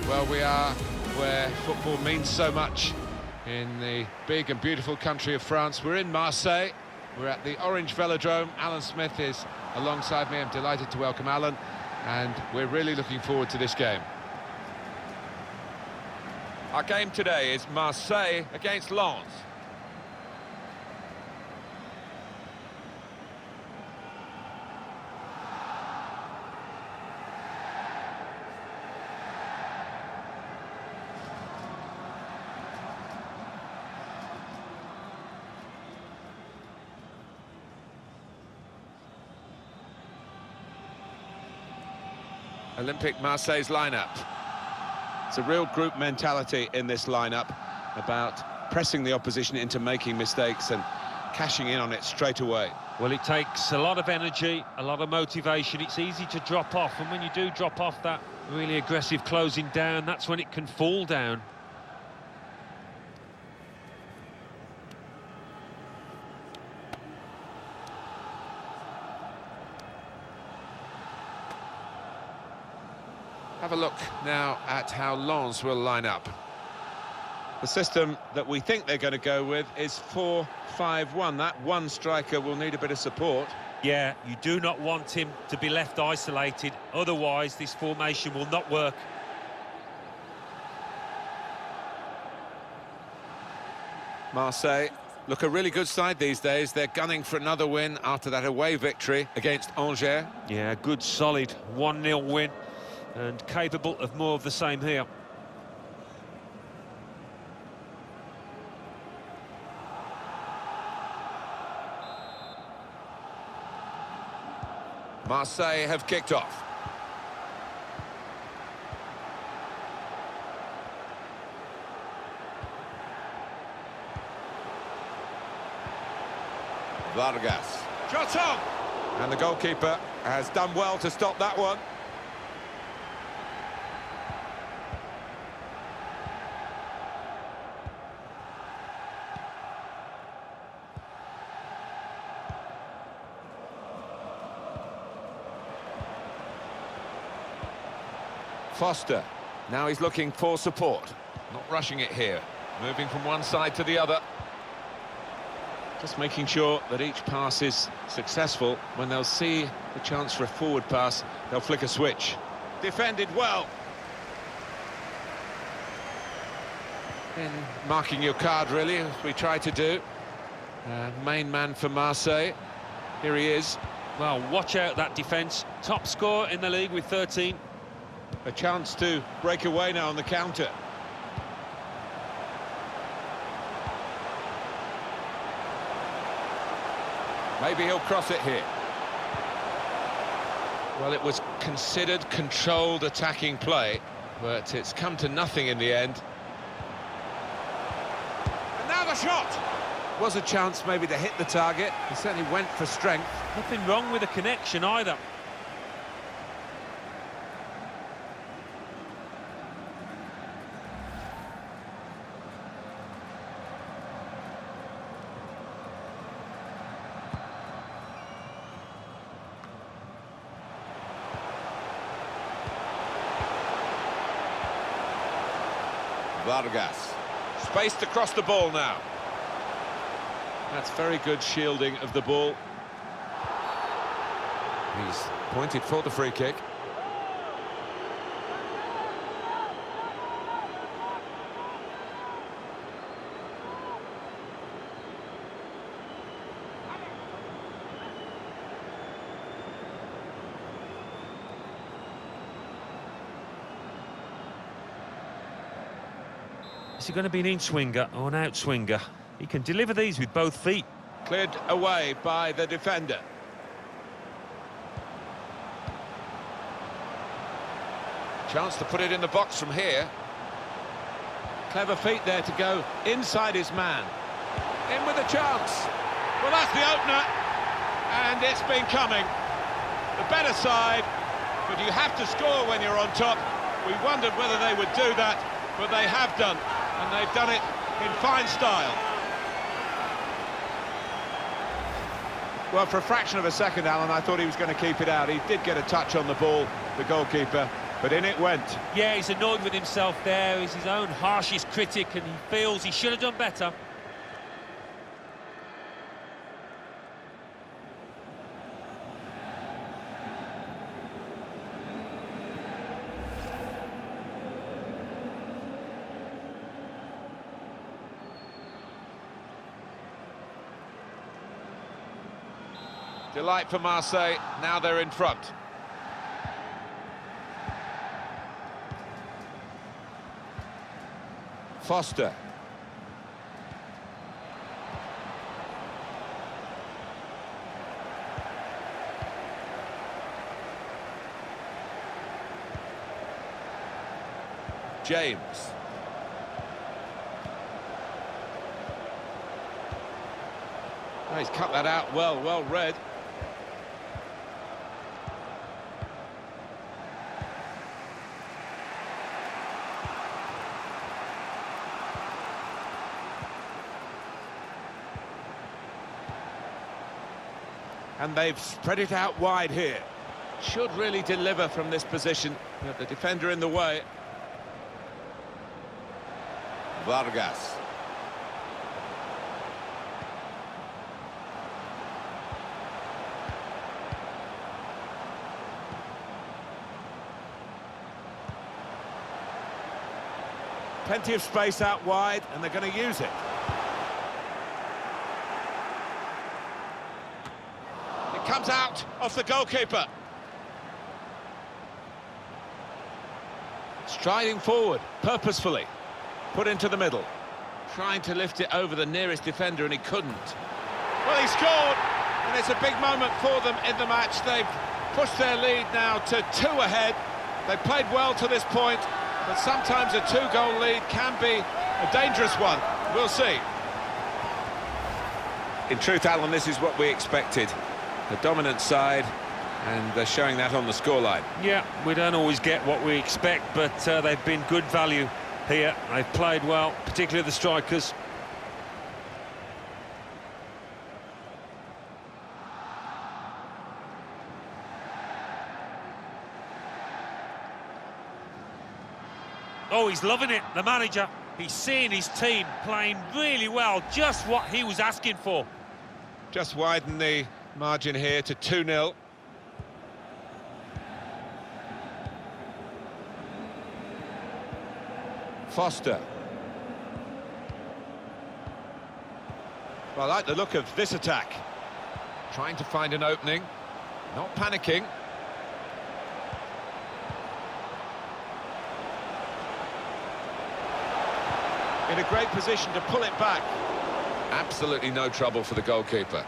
Well, we are where football means so much in the big and beautiful country of France. We're in Marseille. We're at the Orange Velodrome. Alan Smith is alongside me. I'm delighted to welcome Alan, and we're really looking forward to this game. Our game today is Marseille against Lens. Olympique Marseille's lineup. It's a real group mentality in this lineup about pressing the opposition into making mistakes and cashing in on it straight away. Well, it takes a lot of energy, a lot of motivation. It's easy to drop off, and when you do drop off that really aggressive closing down, that's when it can fall down. Have a look now at how Lens will line up. The system that we think they're going to go with is 4-5-1. That one striker will need a bit of support. Yeah, you do not want him to be left isolated, otherwise this formation will not work. Marseille look a really good side these days. They're gunning for another win after that away victory against Angers. Yeah, good solid 1-0 win, and capable of more of the same here. Marseille have kicked off. Vargas. Shot on! And the goalkeeper has done well to stop that one. Foster, now he's looking for support. Not rushing it here, moving from one side to the other. Just making sure that each pass is successful. When they'll see the chance for a forward pass, they'll flick a switch. Defended well. In marking your card, really, as we try to do. Main man for Marseille. Here he is. Well, watch out that defence. Top scorer in the league with 13. A chance to break away now on the counter. Maybe he'll cross it here. Well, it was considered controlled attacking play, but it's come to nothing in the end. And now the shot! Was a chance maybe to hit the target. He certainly went for strength. Nothing wrong with the connection either. Vargas, spaced across the ball now. That's very good shielding of the ball. He's pointed for the free kick. Is he going to be an in-swinger or an out-swinger? He can deliver these with both feet. Cleared away by the defender. Chance to put it in the box from here. Clever feet there to go inside his man. In with a chance. Well, that's the opener. And it's been coming. The better side, but you have to score when you're on top. We wondered whether they would do that, but they have done. And they've done it in fine style. Well, for a fraction of a second, Alan, I thought he was going to keep it out. He did get a touch on the ball, the goalkeeper, But in it went. Yeah, he's annoyed with himself there. He's his own harshest critic and he feels he should have done better. Delight for Marseille, now they're in front. Foster. James. Oh, he's cut that out well read. And they've spread it out wide here. Should really deliver from this position. But the defender in the way. Vargas. Plenty of space out wide, and they're going to use it. Comes out off the goalkeeper. Striding forward, purposefully. Put into the middle. Trying to lift it over the nearest defender, and he couldn't. Well, he scored, and it's a big moment for them in the match. They've pushed their lead now to 2 ahead. They've played well to this point, but sometimes a 2-goal lead can be a dangerous one. We'll see. In truth, Alan, this is what we expected. The dominant side, and they're showing that on the scoreline. Yeah, we don't always get what we expect, but they've been good value here. They've played well, particularly the strikers. Oh, he's loving it, the manager. He's seeing his team playing really well, just what he was asking for. Just widen the margin here to 2-0. Foster. Well, I like the look of this attack. Trying to find an opening, not panicking. In a great position to pull it back. Absolutely no trouble for the goalkeeper.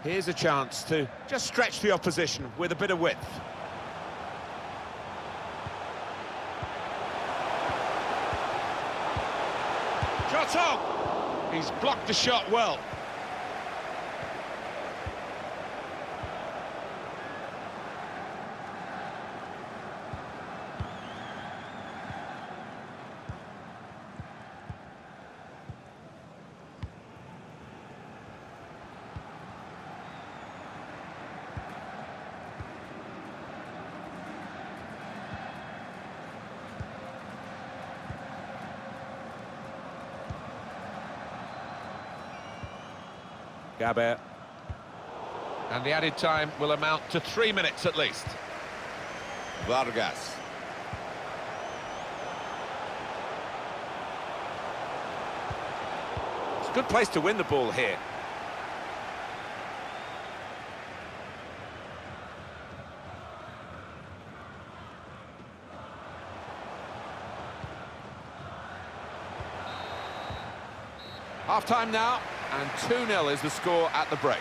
Here's a chance to just stretch the opposition with a bit of width. Shot on! He's blocked the shot well. Gabert. And the added time will amount to 3 minutes at least. Vargas. It's a good place to win the ball here. Half-time now, and 2-0 is the score at the break.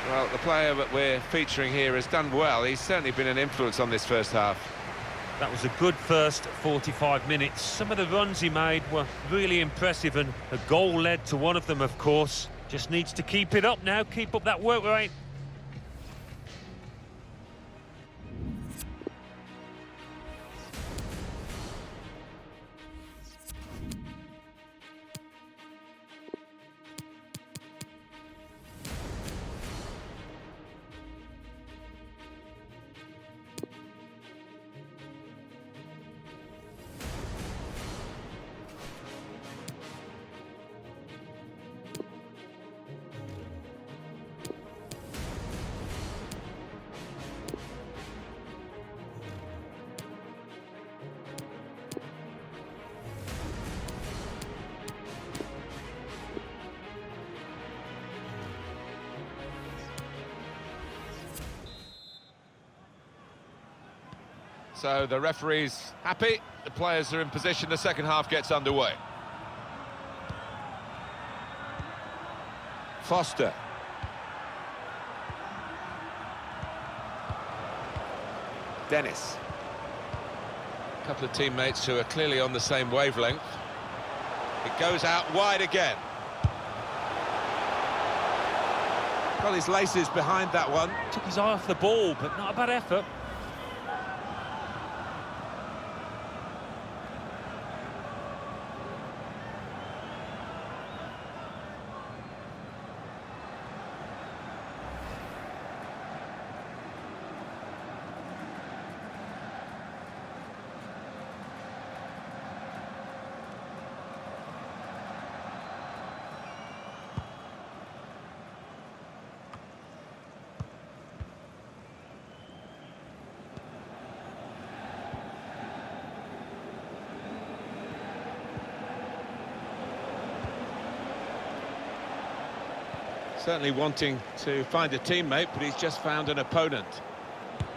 Well, the player that we're featuring here has done well. He's certainly been an influence on this first half. That was a good first 45 minutes. Some of the runs he made were really impressive, and a goal led to one of them, of course. Just needs to keep it up now, keep up that work rate. So the referee's happy, the players are in position, the second half gets underway. Foster. Dennis. A couple of teammates who are clearly on the same wavelength. It goes out wide again. Well, his laces behind that one. Took his eye off the ball, but not a bad effort. Certainly wanting to find a teammate, but he's just found an opponent.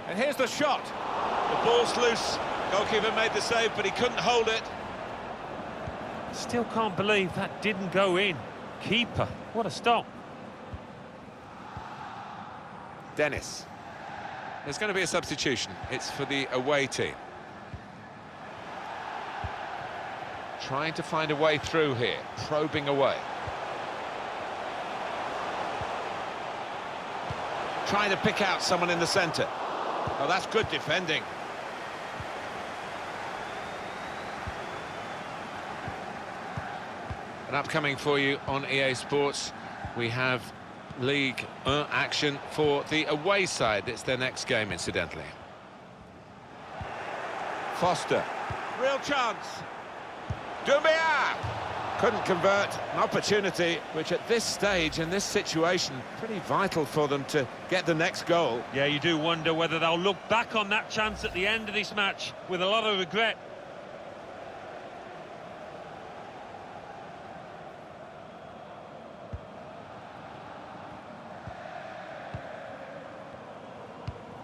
And here's the shot. The ball's loose. Goalkeeper made the save, but he couldn't hold it. Still can't believe that didn't go in. Keeper, what a stop. Dennis. There's going to be a substitution. It's for the away team. Trying to find a way through here, probing away. Trying to pick out someone in the centre. Oh, that's good defending. And upcoming for you on EA Sports, we have Ligue 1 action for the away side. It's their next game, incidentally. Foster. Real chance. Dumia! Couldn't convert. An opportunity which at this stage, in this situation, pretty vital for them to get the next goal. Yeah, you do wonder whether they'll look back on that chance at the end of this match with a lot of regret.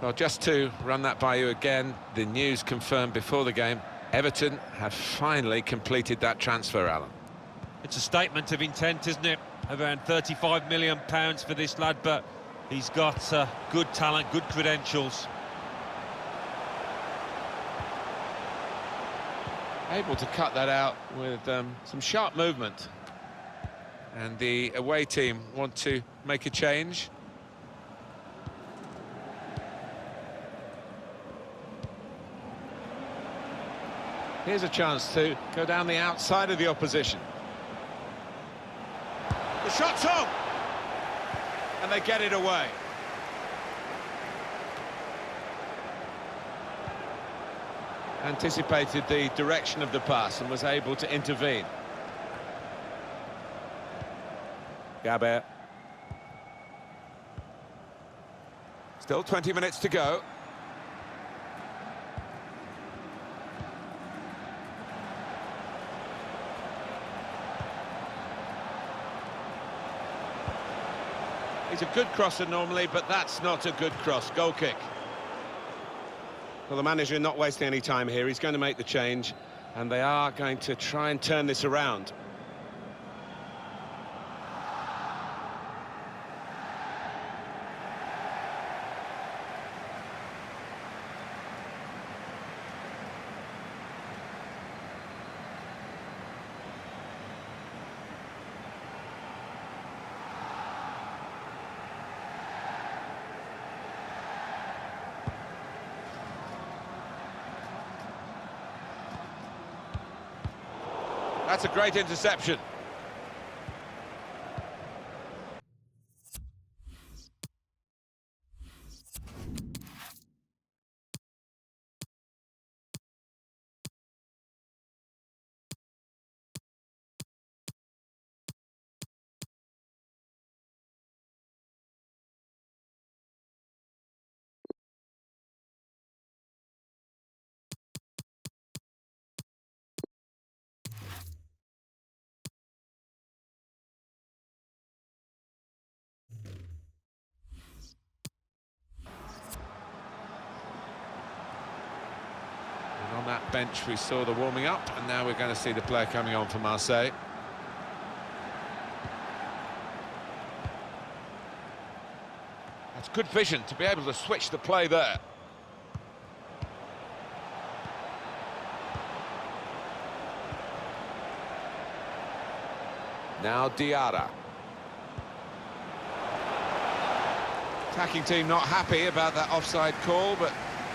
Well, just to run that by you again, the news confirmed before the game, Everton have finally completed that transfer, Alan. It's a statement of intent, isn't it? Around £35 million for this lad, but he's got good talent, good credentials. Able to cut that out with some sharp movement. And the away team want to make a change. Here's a chance to go down the outside of the opposition. The shot's on! And they get it away. Anticipated the direction of the pass and was able to intervene. Gabert. Still 20 minutes to go. He's a good crosser normally, but that's not a good cross. Goal kick. Well, the manager not wasting any time here. He's going to make the change, and they are going to try and turn this around. That's a great interception. that bench we saw the warming up, and now we're going to see the player coming on for Marseille. That's good vision to be able to switch the play there. Now Diarra. Attacking team not happy about that offside call, but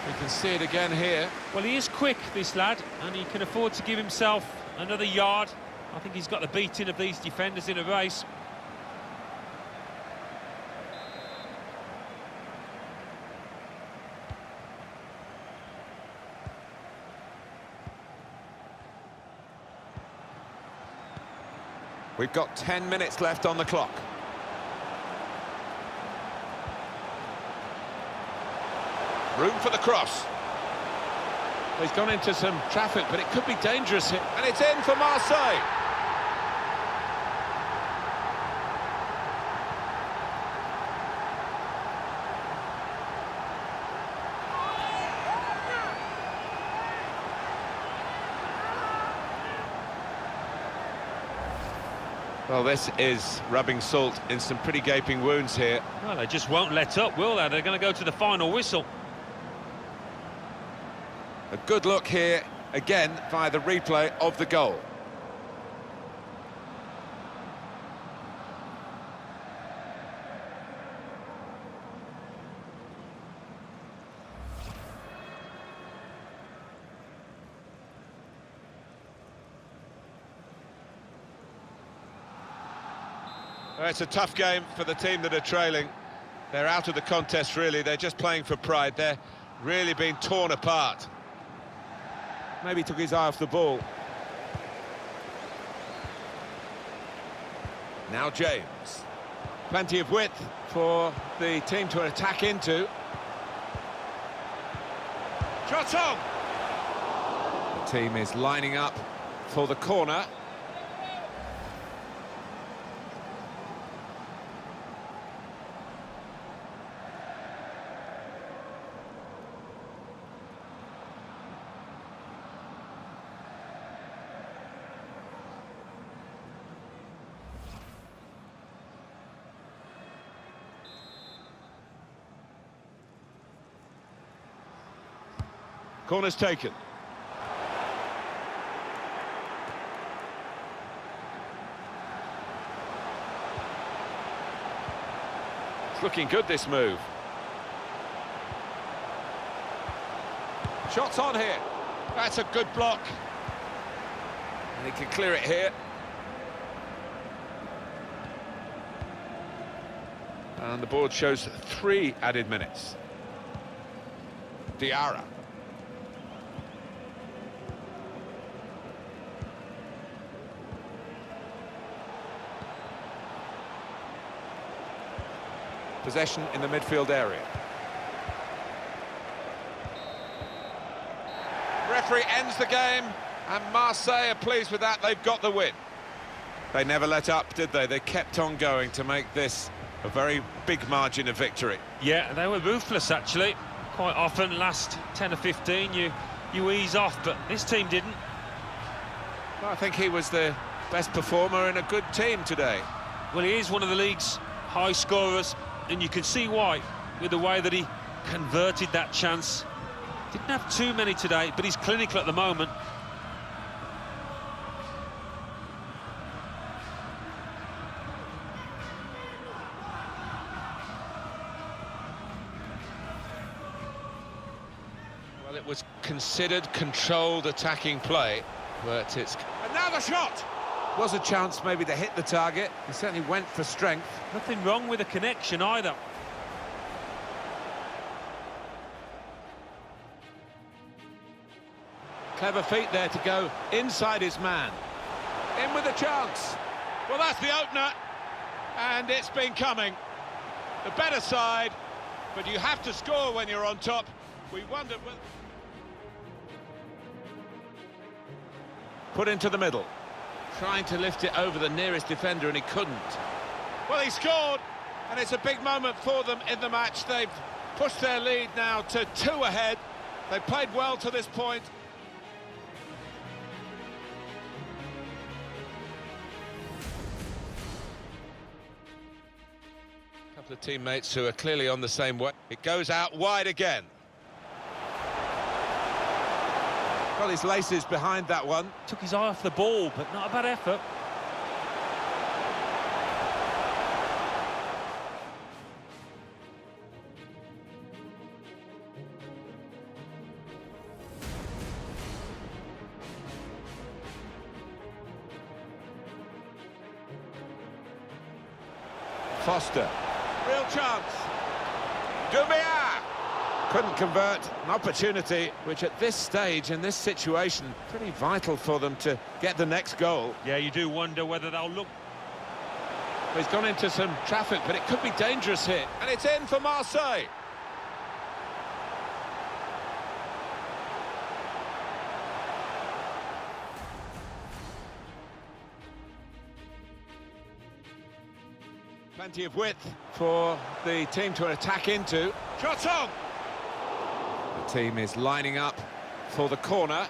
we can see it again here. Well, he is quick, this lad, and he can afford to give himself another yard. I think he's got the beating of these defenders in a race. We've got 10 minutes left on the clock. Room for the cross. He's gone into some traffic, but it could be dangerous here. And it's in for Marseille. Well, this is rubbing salt in some pretty gaping wounds here. Well, they just won't let up, will they? They're going to go to the final whistle. A good look here, again, via the replay of the goal. Well, it's a tough game for the team that are trailing. They're out of the contest, really. They're just playing for pride. They're really being torn apart. Maybe took his eye off the ball. Now James. Plenty of width for the team to attack into. Shot on! The team is lining up for the corner. Corner's taken. It's looking good, this move. Shots on here. That's a good block. And he can clear it here. And the board shows 3 added minutes. Diarra. Possession in the midfield area. Referee ends the game, and Marseille are pleased with that. They've got the win. They never let up, did they? They kept on going to make this a very big margin of victory. Yeah, they were ruthless, actually. Quite often, last 10 or 15, you ease off, but this team didn't. Well, I think he was the best performer in a good team today. Well, he is one of the league's high scorers, and you can see why, with the way that he converted that chance. Didn't have too many today, but he's clinical at the moment. Well, it was considered controlled attacking play, but it's... Another shot! Was a chance maybe to hit the target. He certainly went for strength. Nothing wrong with the connection either. Clever feet there to go inside his man. In with a chance. Well, that's the opener. And it's been coming. The better side, but you have to score when you're on top. We wondered... Put into the middle. Trying to lift it over the nearest defender, and he couldn't. Well, he scored, and it's a big moment for them in the match. They've pushed their lead now to 2 ahead. They played well to this point, couple of teammates who are clearly on the same way. It goes out wide again. Got his laces behind that one. Took his eye off the ball, but not a bad effort. Foster, real chance. Dubia couldn't convert, an opportunity which at this stage, in this situation, pretty vital for them to get the next goal. Yeah, you do wonder whether they'll look. He's gone into some traffic, but it could be dangerous here. And it's in for Marseille. Plenty of width for the team to attack into. Shot on! The team is lining up for the corner.